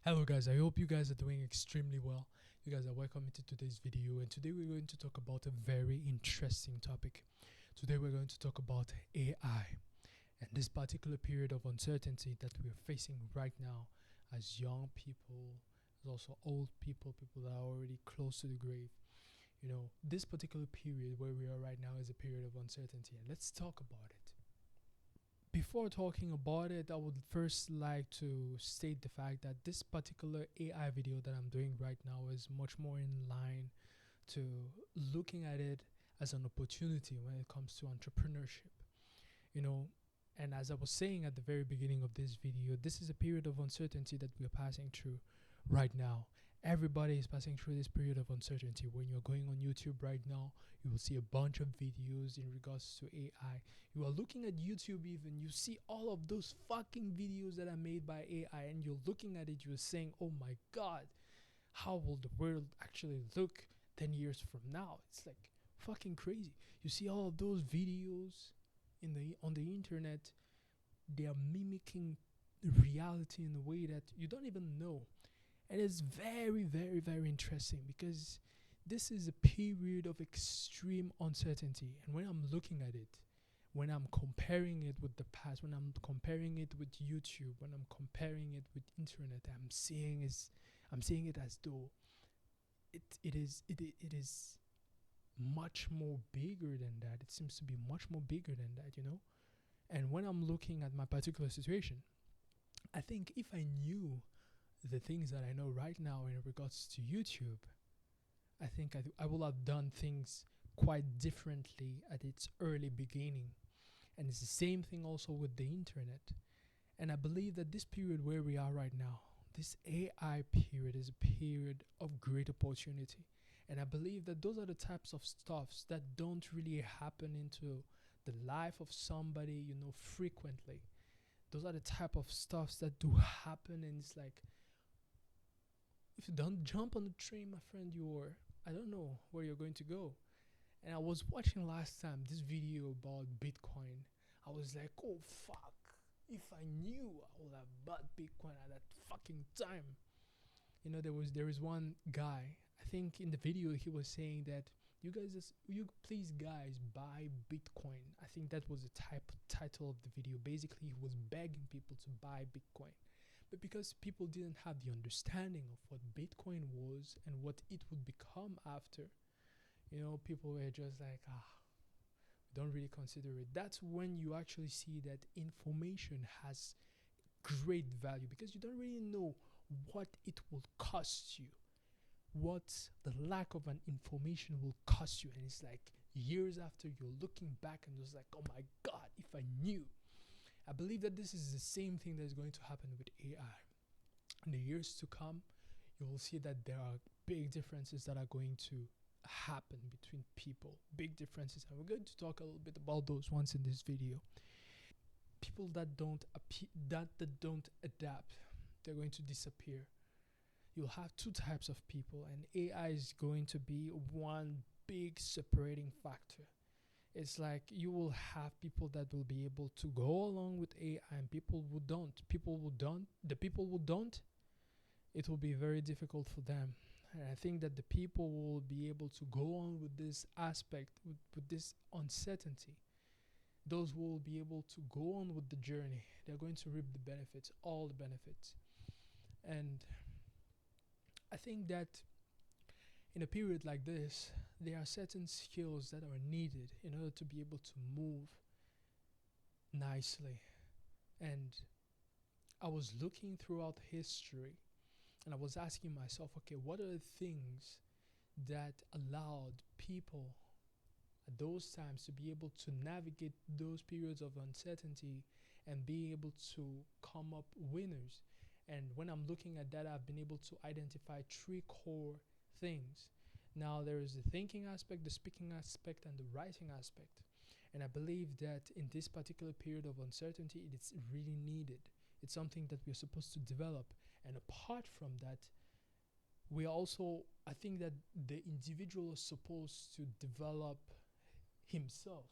Hello guys, I hope you guys are doing extremely well. You guys are welcome to today's video, and today we're going to talk about a very interesting topic. Today we're going to talk about AI and this particular period of uncertainty that we're facing right now as young people, as also old people, people that are already close to the grave. This particular period where we are right now is a period of uncertainty, and let's talk about it. Before talking about it, I would first like to state the fact that this particular AI video that I'm doing right now is much more in line to looking at it as an opportunity when it comes to entrepreneurship. You know, and as I was saying at the very beginning of this video, this is a period of uncertainty that we're passing through right now. Everybody is passing through this period of uncertainty. When you're going on YouTube right now, you will see a bunch of videos in regards to AI. You are looking at YouTube, even you see all of those fucking videos that are made by AI, and you're looking at it, you're saying, oh my god, how will the world actually look 10 years from now? It's like fucking crazy. You see all of those videos on the internet, they are mimicking reality in a way that you don't even know. And it's very, very, very interesting because this is a period of extreme uncertainty. And when I'm looking at it, when I'm comparing it with the past, when I'm comparing it with YouTube, when I'm comparing it with internet, I'm seeing it as though it is much more bigger than that. It seems to be much more bigger than that. And when I'm looking at my particular situation, I think if I knew the things that I know right now in regards to YouTube, I think I will have done things quite differently at its early beginning. And it's the same thing also with the internet. And I believe that this period where we are right now, this AI period, is a period of great opportunity. And I believe that those are the types of stuffs that don't really happen into the life of somebody, frequently. Those are the type of stuffs that do happen, and it's like, if you don't jump on the train, my friend, I don't know where you're going to go. And I was watching last time this video about Bitcoin. I was like, oh fuck, if I knew, I would have bought Bitcoin at that fucking time. There is one guy, I think in the video he was saying that you please guys buy Bitcoin. I think that was the title of the video. Basically, he was begging people to buy Bitcoin. But because people didn't have the understanding of what Bitcoin was and what it would become after, people were just like, don't really consider it. That's when you actually see that information has great value, because you don't really know what it will cost you, what the lack of an information will cost you. And it's like years after, you're looking back and just like, oh my god, if I knew. I believe that this is the same thing that is going to happen with AI. In the years to come, you will see that there are big differences that are going to happen between people. Big differences. And we're going to talk a little bit about those ones in this video. People that don't adapt, they're going to disappear. You'll have two types of people, and AI is going to be one big separating factor. It's like you will have people that will be able to go along with AI, and people who don't. The people who don't, it will be very difficult for them. And I think that the people will be able to go on with this aspect, with this uncertainty. Those who will be able to go on with the journey, they're going to reap the benefits, all the benefits. And I think that in a period like this, there are certain skills that are needed in order to be able to move nicely. And I was looking throughout history, and I was asking myself, okay, what are the things that allowed people at those times to be able to navigate those periods of uncertainty and be able to come up winners? And when I'm looking at that, I've been able to identify three core things. Now, there is the thinking aspect, the speaking aspect, and the writing aspect. And I believe that in this particular period of uncertainty, it's really needed. It's something that we're supposed to develop. And apart from that, I think that the individual is supposed to develop himself.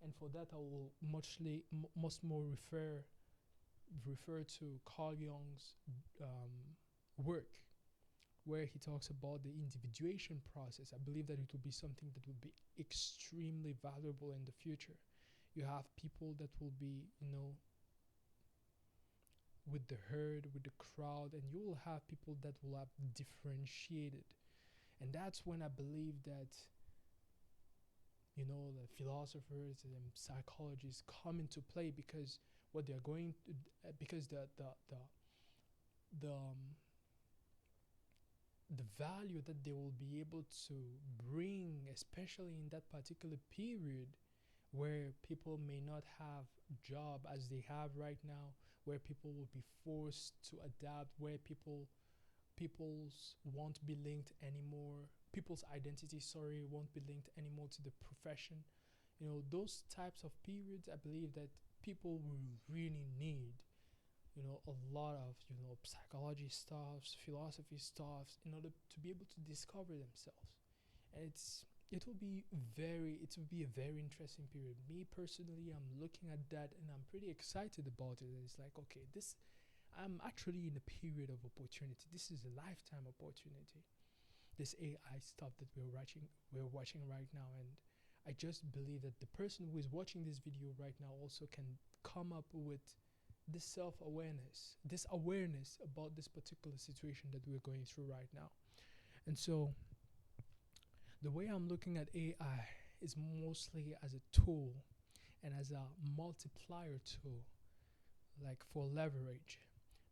And for that, I will much more refer to Carl Jung's work, where he talks about the individuation process. I believe that it will be something that will be extremely valuable in the future. You have people that will be, with the herd, with the crowd, and you will have people that will have differentiated. And that's when I believe that, the philosophers and psychologists come into play, because what they're going to, because the the value that they will be able to bring, especially in that particular period where people may not have job as they have right now, where people will be forced to adapt, where people's won't be linked anymore, people's identity, sorry, won't be linked anymore to the profession. Those types of periods, I believe that people will really need, a lot of, psychology stuffs, philosophy stuffs, in order to be able to discover themselves. And it will be a very interesting period. Me personally, I'm looking at that and I'm pretty excited about it. It's like, okay, I'm actually in a period of opportunity. This is a lifetime opportunity. This AI stuff that we're watching right now, and I just believe that the person who is watching this video right now also can come up with this self-awareness, this awareness about this particular situation that we're going through right now. And so the way I'm looking at AI is mostly as a tool and as a multiplier tool, like for leverage.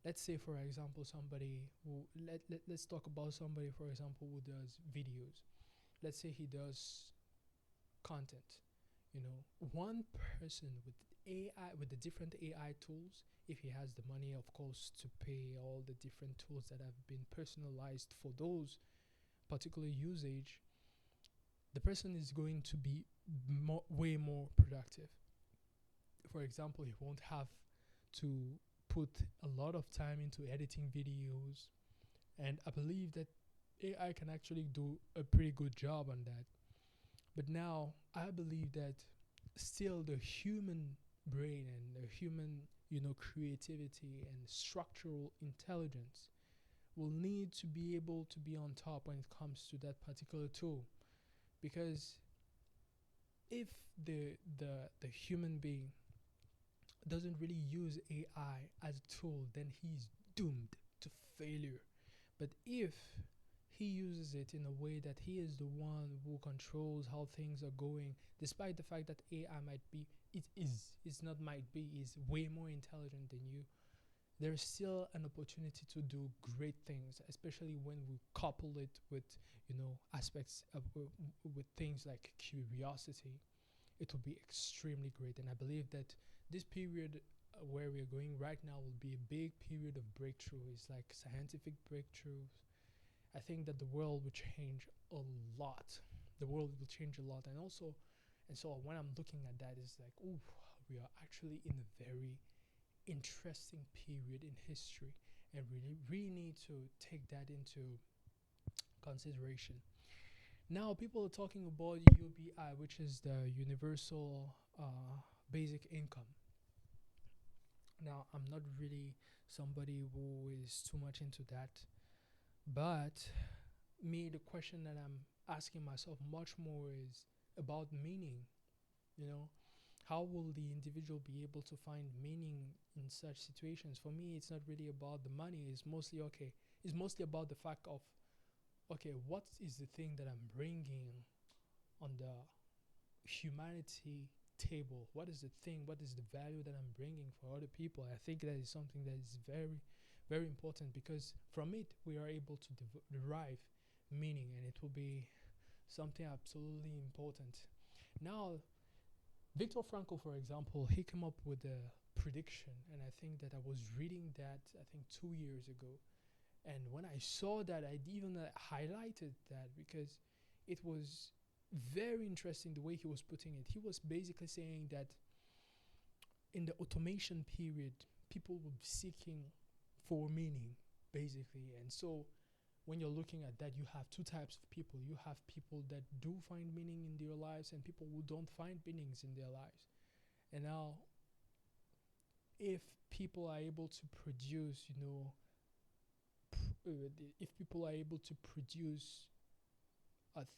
Let's say, for example, let's talk about somebody, for example, who does videos. Let's say he does content. One person with AI, with the different AI tools, if he has the money, of course, to pay all the different tools that have been personalized for those particular usage, the person is going to be way more productive. For example, he won't have to put a lot of time into editing videos, and I believe that AI can actually do a pretty good job on that. But now I believe that still the human brain and the human, creativity and structural intelligence will need to be able to be on top when it comes to that particular tool. Because if the human being doesn't really use AI as a tool, then he's doomed to failure. But if he uses it in a way that he is the one who controls how things are going, despite the fact that AI it's not might be, is way more intelligent than you, there's still an opportunity to do great things, especially when we couple it with, aspects of, with things like curiosity. It will be extremely great. And I believe that this period where we're going right now will be a big period of breakthrough. It's like scientific breakthroughs. I think that the world will change a lot. The world will change a lot. And so when I'm looking at that, it's like, oh, we are actually in a very interesting period in history, and really need to take that into consideration. Now people are talking about UBI, which is the universal basic income. Now I'm not really somebody who is too much into that, but the question that I'm asking myself much more is about meaning. you know how will the individual be able to find meaning in such situations? For me, it's not really about the money. It's mostly about the fact of, okay, what is the thing that I'm bringing on the humanity table? What is the thing, what is the value that I'm bringing for other people? I think that is something that is very, very important, because from it we are able to derive meaning, and it will be something absolutely important. Now, Viktor Frankl, for example, he came up with a prediction, and I think that I was reading that, I think, 2 years ago. And when I saw that, I even highlighted that, because it was very interesting the way he was putting it. He was basically saying that in the automation period, people will be seeking for meaning, basically. And so when you're looking at that, you have two types of people. You have people that do find meaning in their lives, and people who don't find meanings in their lives. And now, if people are able to produce, if people are able to produce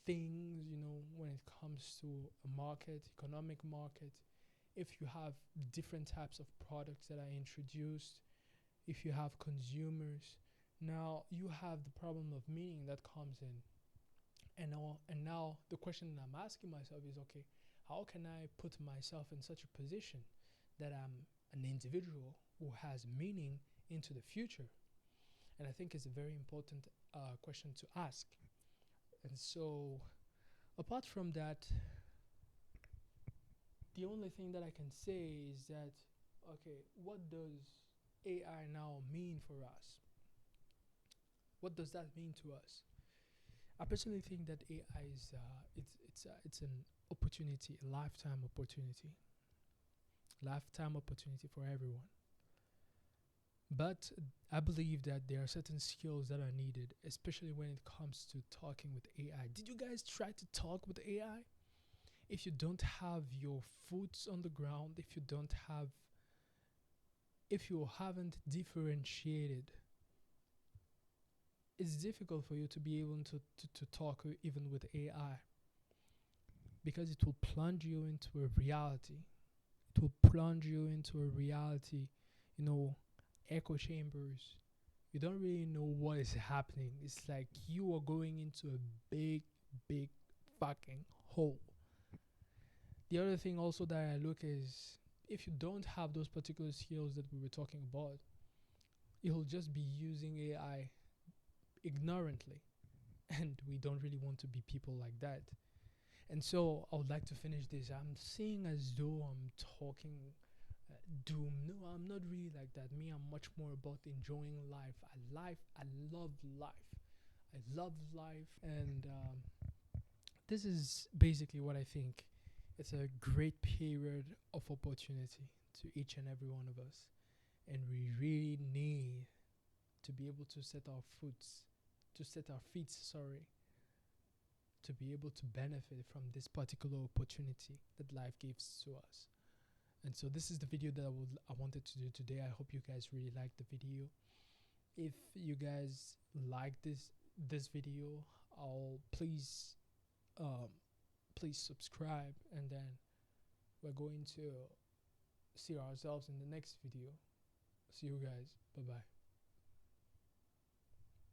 things, when it comes to a market, economic market, if you have different types of products that are introduced, if you have consumers, now you have the problem of meaning that comes in. And now the question that I'm asking myself is, okay, how can I put myself in such a position that I'm an individual who has meaning into the future? And I think it's a very important question to ask. And so, apart from that, the only thing that I can say is that, okay, what does AI now mean for us? What does that mean to us? I personally think that AI is it's an opportunity, a lifetime opportunity for everyone. But I believe that there are certain skills that are needed, especially when it comes to talking with AI. Did you guys try to talk with AI? If you don't have your foot on the ground, if you haven't differentiated, it's difficult for you to be able to talk even with AI, because it will plunge you into a reality. Echo chambers. You don't really know what is happening. It's like you are going into a big, big fucking hole. The other thing also that I look is, if you don't have those particular skills that we were talking about, you'll just be using AI ignorantly. And we don't really want to be people like that. And so I would like to finish this. I'm saying as though I'm talking doom. No, I'm not really like that. Me, I'm much more about enjoying life. I love life. And this is basically what I think. It's a great period of opportunity to each and every one of us. And we really need to be able to set our feet, to be able to benefit from this particular opportunity that life gives to us. And so this is the video that I wanted to do today. I hope you guys really liked the video. If you guys like this video, please subscribe, and then we're going to see ourselves in the next video. See you guys. Bye bye.